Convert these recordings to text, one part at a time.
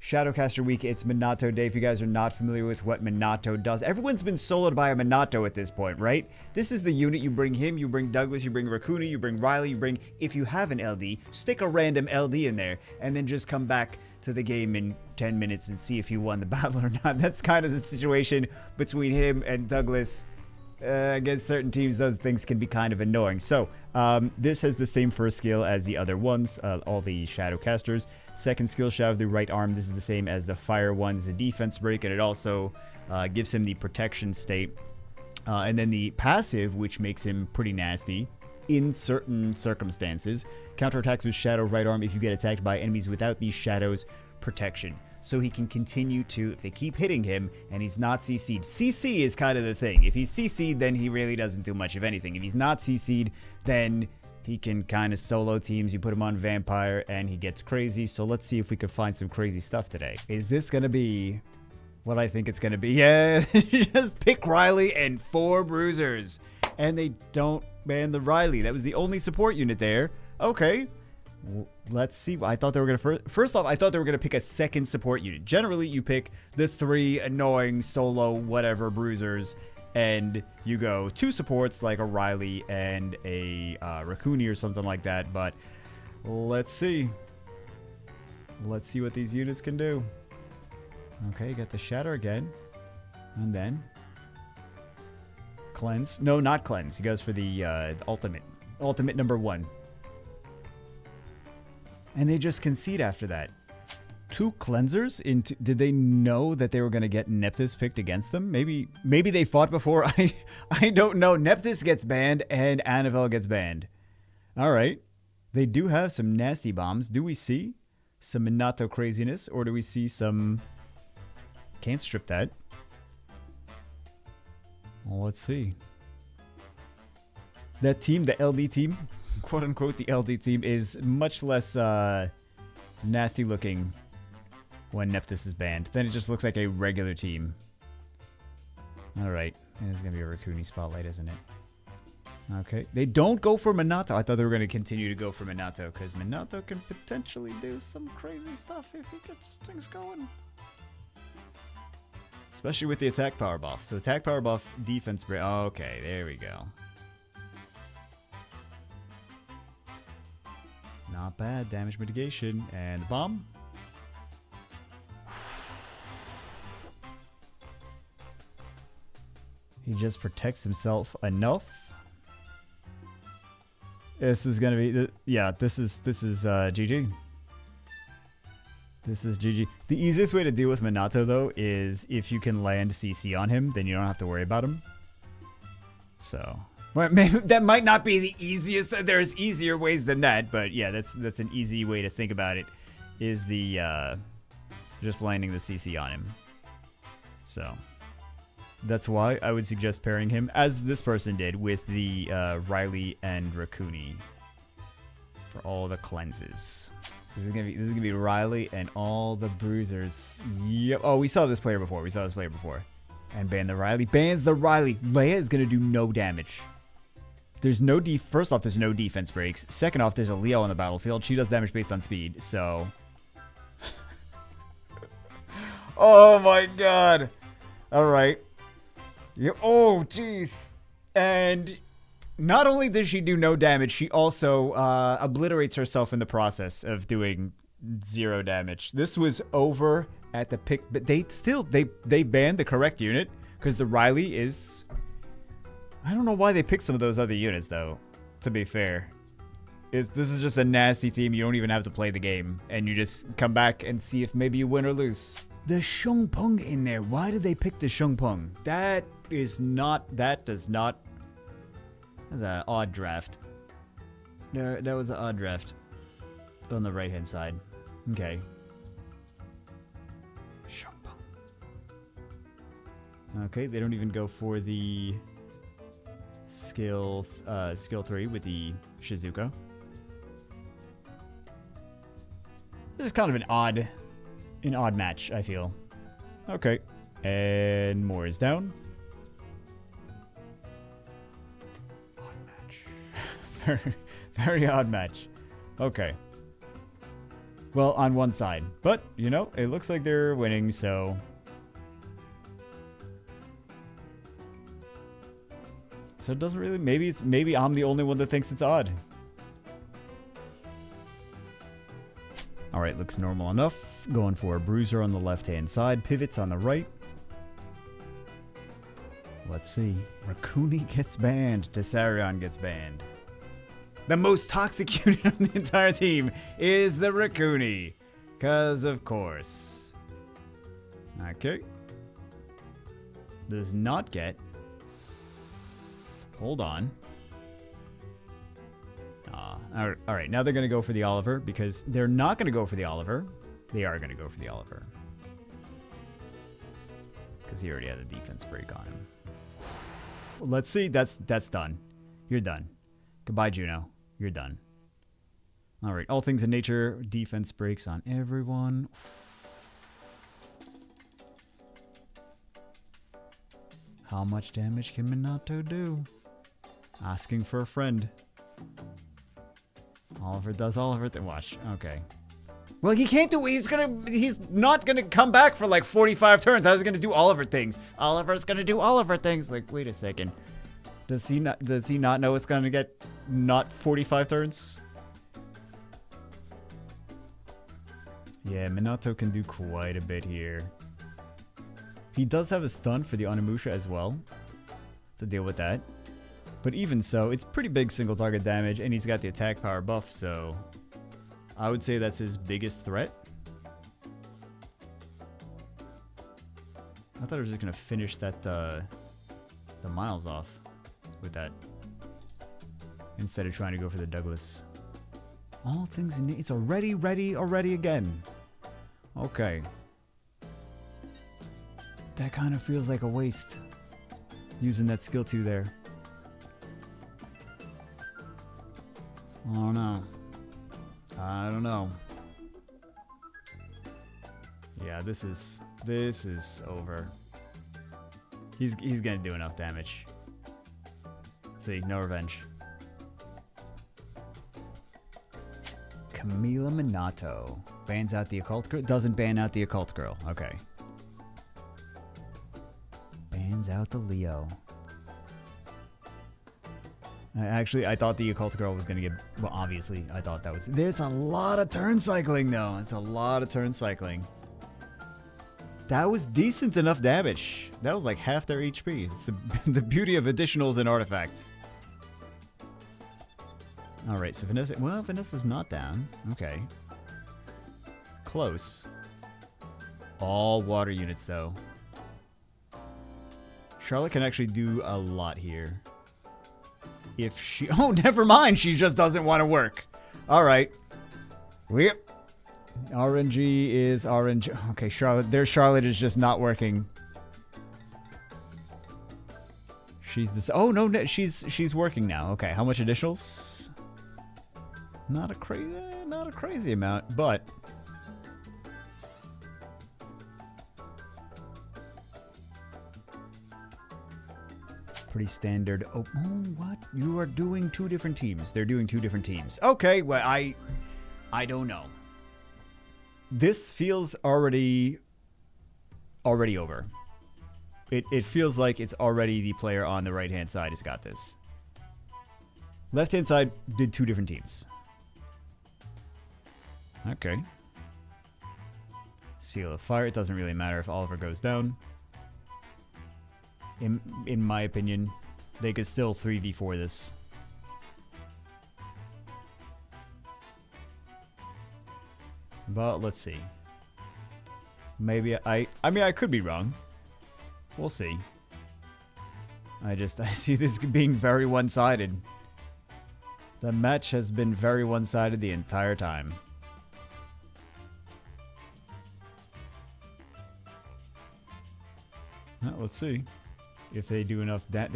Shadowcaster week, it's Minato day. If you guys are not familiar with what Minato does, everyone's been soloed by a Minato at this point, right? This is the unit. You bring him, you bring Douglas, you bring Rakuni, you bring Riley, you bring, if you have an LD, stick a random LD in there, and then just come back to the game in 10 minutes and see if you won the battle or not. That's kind of the situation between him and Douglas. Against certain teams, those things can be kind of annoying. So, this has the same first skill as the other ones, all the Shadowcasters. Second skill, Shadow of the right arm. This is the same as the fire one's, the defense break, and it also gives him the protection state. And then the passive, which makes him pretty nasty in certain circumstances. Counterattacks with Shadow right arm if you get attacked by enemies without these Shadows protection. So he can continue to, if they keep hitting him and he's not CC'd. CC is kind of the thing. If he's CC'd, then he really doesn't do much of anything. If he's not CC'd, then he can kind of solo teams. You put him on Vampire and he gets crazy. So let's see if we can find some crazy stuff today. Is this going to be what I think it's going to be? Yeah, just pick Riley and 4 Bruisers. And they don't ban the Riley. That was the only support unit there. Okay. Let's see. I thought they were going to first off, I thought they were going to pick a second support unit. Generally, you pick the 3 annoying solo whatever Bruisers, and you go 2 supports like a Riley and a Rakuni or something like that. But let's see. Let's see what these units can do. Okay, you got the Shatter again. And then Cleanse. No, not Cleanse. He goes for the Ultimate. Ultimate number 1. And they just concede after that. 2 cleansers into. Did they know that they were going to get Nephthys picked against them? Maybe they fought before. I don't know. Nephthys gets banned and Annabelle gets banned. All right. They do have some nasty bombs. Do we see some Minato craziness, or do we see some? Can't strip that. Well, let's see. That team, the LD team, quote unquote, the LD team, is much less nasty looking when Nephthys is banned. Then it just looks like a regular team. Alright. It's going to be a Rakuni spotlight, isn't it? Okay. They don't go for Minato. I thought they were going to continue to go for Minato, because Minato can potentially do some crazy stuff if he gets things going. Especially with the attack power buff. So attack power buff, defense break. Okay, there we go. Not bad. Damage mitigation. And the bomb. He just protects himself enough. This is gonna be... Yeah, this is GG. This is GG. The easiest way to deal with Minato, though, is if you can land CC on him, then you don't have to worry about him. So... Well, maybe that might not be the easiest. There's easier ways than that, but yeah, that's an easy way to think about it. Is the just landing the CC on him. So that's why I would suggest pairing him, as this person did, with the Riley and Rakuni for all the cleanses. This is gonna be Riley and all the Bruisers. Yep. Oh, we saw this player before. And ban the Riley. Bans the Riley. Leia is gonna do no damage. There's no First off, there's no defense breaks. Second off, there's a Leo on the battlefield. She does damage based on speed, so... Oh my god! Alright. Oh, jeez. And not only does she do no damage, she also obliterates herself in the process of doing 0 damage. This was over at the pick, but they banned the correct unit, because the Riley is... I don't know why they picked some of those other units, though, to be fair. This is just a nasty team. You don't even have to play the game. And you just come back and see if maybe you win or lose. The Shungpung in there. Why did they pick the Shungpung? That is not... That does not... That's an odd draft. That was an odd draft. On the right-hand side. Okay. Shungpung. Okay, they don't even go for the... Skill 3 with the Shizuka. This is kind of an odd match, I feel. Okay. And more is down. Odd match. Very odd match. Okay. Well, on one side. But, you know, it looks like they're winning, so... So it doesn't really... Maybe I'm the only one that thinks it's odd. Alright, looks normal enough. Going for a Bruiser on the left-hand side. Pivots on the right. Let's see. Rakuni gets banned. Tessarion gets banned. The most toxic unit on the entire team is the Rakuni. Because, of course. Okay. Does not get... Hold on. Alright, now they're going to go for the Oliver, because they're not going to go for the Oliver. They are going to go for the Oliver. Because he already had a defense break on him. Let's see. That's done. You're done. Goodbye, Juno. You're done. Alright, all things in nature. Defense breaks on everyone. How much damage can Minato do? Asking for a friend. Oliver does Oliver. Watch. Okay. Well, he can't do. He's not gonna come back for like 45 turns. I was gonna do Oliver things. Oliver's gonna do Oliver things. Like, wait a second. Does he not know it's gonna get not 45 turns? Yeah, Minato can do quite a bit here. He does have a stun for the Onimusha as well to deal with that. But even so, it's pretty big single target damage, and he's got the attack power buff, so I would say that's his biggest threat. I thought I was just gonna finish that the Miles off with that instead of trying to go for the Douglas. All things in it's already again. Okay. That kind of feels like a waste using that skill 2 there. I don't know. I don't know. Yeah, this is over. He's gonna do enough damage. See, no revenge. Camila Minato bans out the occult girl. Doesn't ban out the occult girl. Okay. Bans out the Leo. Actually, I thought the occult girl was going to get... Well, obviously, I thought that was... There's a lot of turn cycling, though. It's a lot of turn cycling. That was decent enough damage. That was like half their HP. It's the beauty of additionals and artifacts. Alright, so Vanessa... Well, Vanessa's not down. Okay. Close. All water units, though. Charlotte can actually do a lot here. If she... Oh, never mind. She just doesn't want to work. All right. Yep. RNG is RNG. Okay, Charlotte. Their Charlotte is just not working. She's this... Oh, no. She's working now. Okay, how much additionals? Not a crazy amount, but... Pretty standard. Oh, what? You are doing 2 different teams. They're doing 2 different teams. Okay, well, I don't know. This feels already over. It feels like it's already the player on the right-hand side has got this. Left-hand side did 2 different teams. Okay. Seal of Fire. It doesn't really matter if Oliver goes down. In my opinion, they could still 3v4 this. But let's see. Maybe I mean, I could be wrong. We'll see. I see this being very one-sided. The match has been very one-sided the entire time. Well, let's see. If they do enough that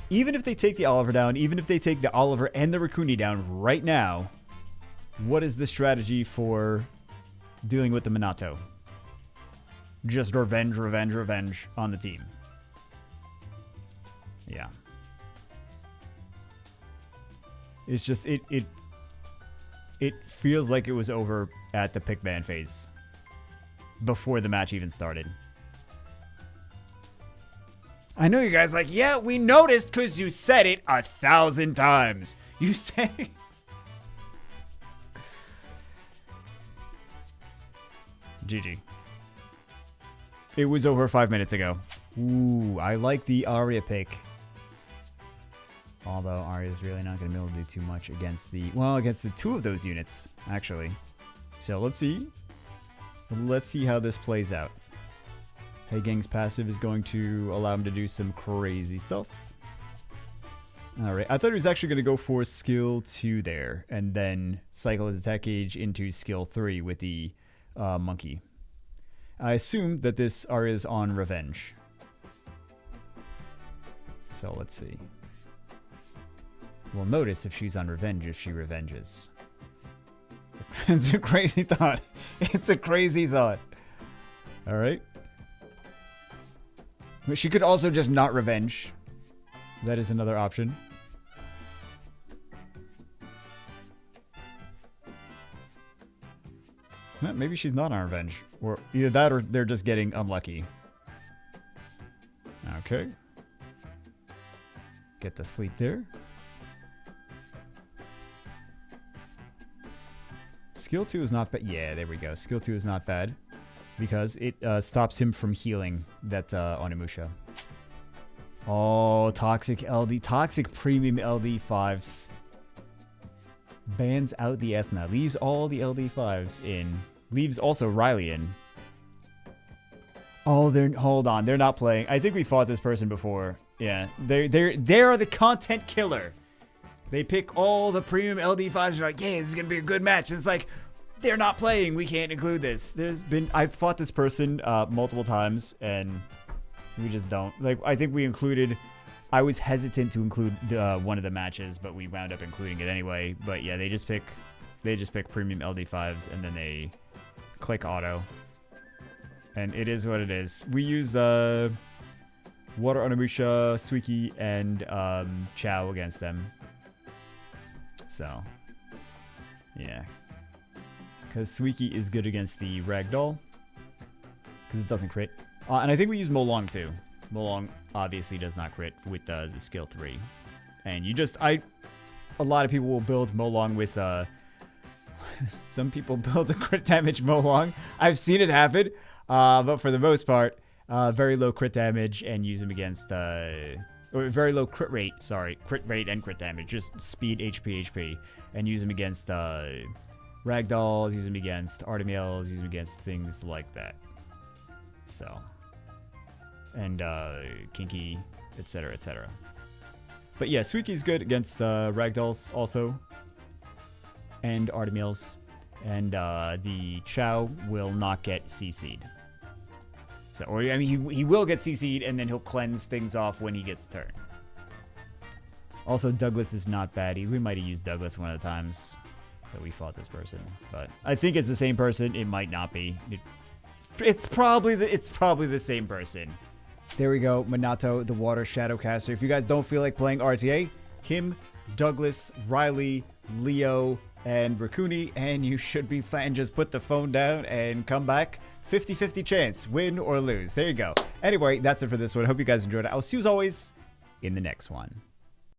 even if they take the Oliver down, even if they take the Oliver and the Rakuni down right now, what is the strategy for dealing with the Minato? Just revenge on the team. Yeah. It's just It feels like it was over at the pick man phase. Before the match even started. I know you guys like, yeah, we noticed because you said it 1,000 times. You said it. GG. It was over 5 minutes ago. Ooh, I like the Arya pick. Although Arya's really not going to be able to do too much against the... Well, against the two of those units, actually. So let's see. Let's see how this plays out. Hey Gang's passive is going to allow him to do some crazy stuff. Alright, I thought he was actually going to go for skill 2 there. And then cycle his attack gauge into skill 3 with the monkey. I assume that this Arya is on revenge. So let's see. We'll notice if she's on revenge if she revenges. It's a crazy thought. It's a crazy thought. Alright. She could also just not revenge. That is another option. Maybe she's not on revenge. Or either that or they're just getting unlucky. Okay. Get the sleep there. Skill 2 is not bad. Yeah, there we go. Skill 2 is not bad. Because it stops him from healing that Onimusha. Oh, toxic LD. Toxic premium LD5s. Bans out the Ethna. Leaves all the LD5s in. Leaves also Riley in. Oh, hold on. They're not playing. I think we fought this person before. Yeah. They are the content killer. They pick all the premium LD5s. You're like, yeah, this is going to be a good match. And it's like, they're not playing. We can't include this. I've fought this person multiple times, and we just don't. Like, I think we included... I was hesitant to include one of the matches, but we wound up including it anyway. But yeah, they just pick premium LD5s, and then they click auto. And it is what it is. We use Water Onimusha, Suiki, and Chow against them. So, yeah. Because Suiki is good against the Ragdoll. Because it doesn't crit. And I think we use Molong too. Molong obviously does not crit with the skill 3. And you just... a lot of people will build Molong with... some people build the crit damage Molong. I've seen it happen. But for the most part, very low crit damage and use them against... or very low crit rate, sorry. Crit rate and crit damage. Just speed, HP. And use them against Ragdolls, use them against Artemiels, use them against things like that. So... and Kinky, etc., etc. But yeah, Suiki's good against Ragdolls also. And Artemiels. And the Chow will not get CC'd. So, or, I mean, he will get CC'd, and then he'll cleanse things off when he gets a turn. Also, Douglas is not bad. We might have used Douglas one of the times that we fought this person. But I think it's the same person. It might not be. It's probably the same person. There we go, Minato, the Water Shadowcaster. If you guys don't feel like playing RTA, him, Douglas, Riley, Leo, and Rakuni, and you should be fine. Just put the phone down and come back. 50-50 chance, win or lose. There you go. Anyway, that's it for this one. I hope you guys enjoyed it. I'll see you as always in the next one.